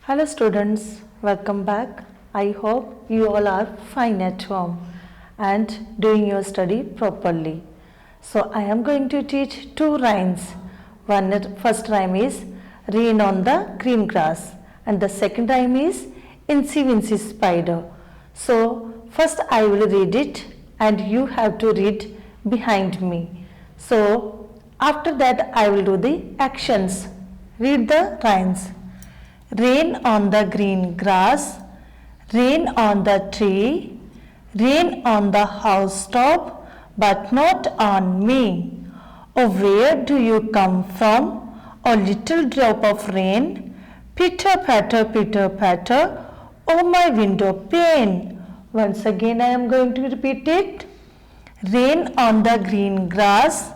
Hello students, welcome back. I hope you all are fine at home and doing your study properly. So I am going to teach two rhymes. First rhyme is rain on the green grass and the second rhyme is Incy Wincy Spider. So first I will read it and you have to read behind me. So after that I will do the actions. Read the rhymes. Rain on the green grass, rain on the tree, rain on the housetop, but not on me. Oh, where do you come from? A little drop of rain, pitter patter, oh my window pane. Once again I am going to repeat it. Rain on the green grass,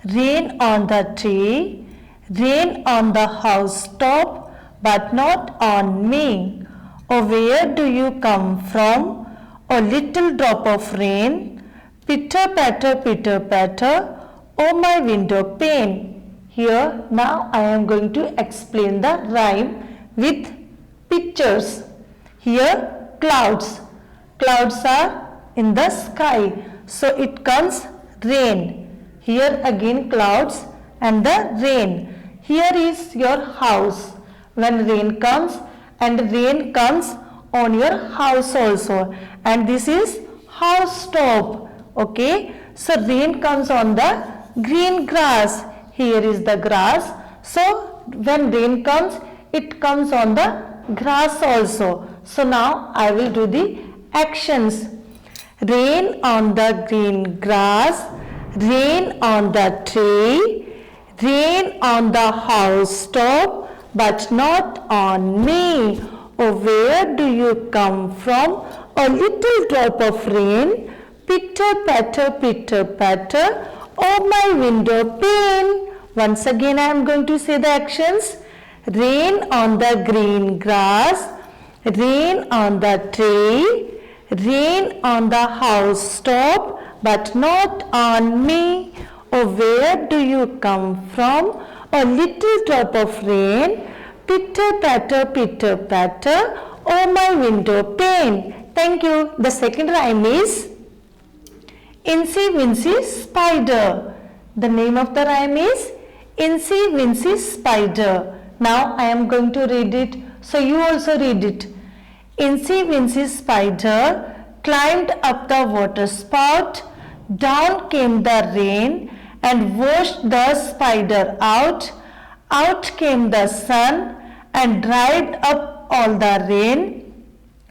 rain on the tree, rain on the housetop, but not on me. Oh, where do you come from? A little drop of rain, pitter patter, oh my window pane. Here now I am going to explain the rhyme with pictures. Here clouds. Clouds are in the sky. So it comes rain. Here again clouds and the rain. Here is your house. When rain comes and rain comes on your house also, and this is house top. Okay, so rain comes on the green grass. Here is the grass. So when rain comes, it comes on the grass also. So now I will do the actions. Rain on the green grass, rain on the tree, rain on the house top, but not on me. Oh, where do you come from? A little drop of rain, pitter patter, oh my window pane. Once again I am going to say the actions. Rain on the green grass, rain on the tree, rain on the housetop, but not on me. Oh, where do you come from? A little drop of rain, pitter patter, oh my window pane. Thank you. The second rhyme is Incy Wincy Spider. The name of the rhyme is Incy Wincy Spider. Now I am going to read it, so you also read it. Incy Wincy Spider climbed up the water spout, down came the rain and washed the spider out. Out came the sun and dried up all the rain.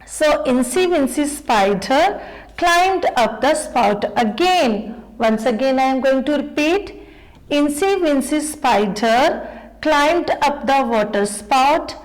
So Incy Wincy Spider climbed up the spout again. Once again I am going to repeat. Incy Wincy Spider climbed up the water spout,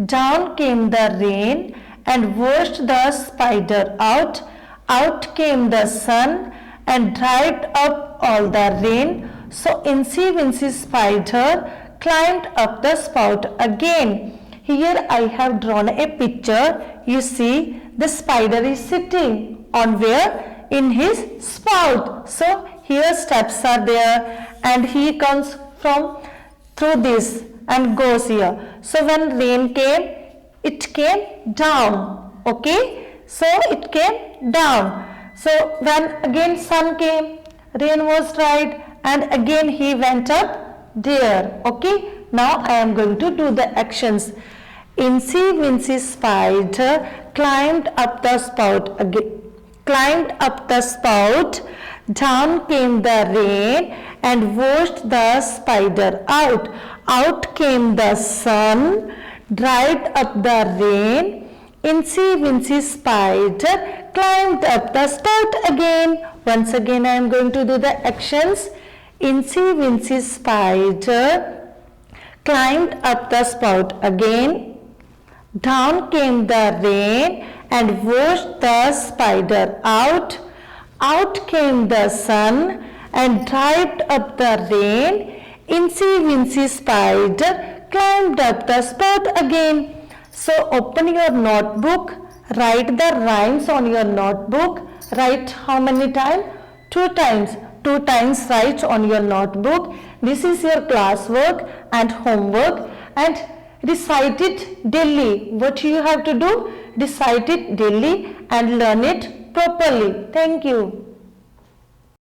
down came the rain and washed the spider out. Out came the sun and dried up all the rain. So Incy Wincy Spider climbed up the spout again. Here I have drawn a picture. You see the spider is sitting on where? In his spout. So here steps are there and he comes from through this and goes here. So when rain came, it came down. Okay, so it came down. So when again sun came, rain was dried and again he went up there. Okay, now I am going to do the actions. Incy Wincy Spider climbed up the spout again. Climbed up the spout, down came the rain and washed the spider out. Out came the sun, dried up the rain. Incy Wincy Spider climbed up the spout again. Once again I am going to do the actions. Incy Wincy Spider climbed up the spout again. Down came the rain and washed the spider out. Out came the sun and dried up the rain. Incy Wincy Spider climbed up the spout again. So open your notebook, write the rhymes on your notebook. Write how many times? 2 times. 2 times write on your notebook. This is your classwork and homework, and recite it daily. What you have to do? Recite it daily and learn it properly. Thank you.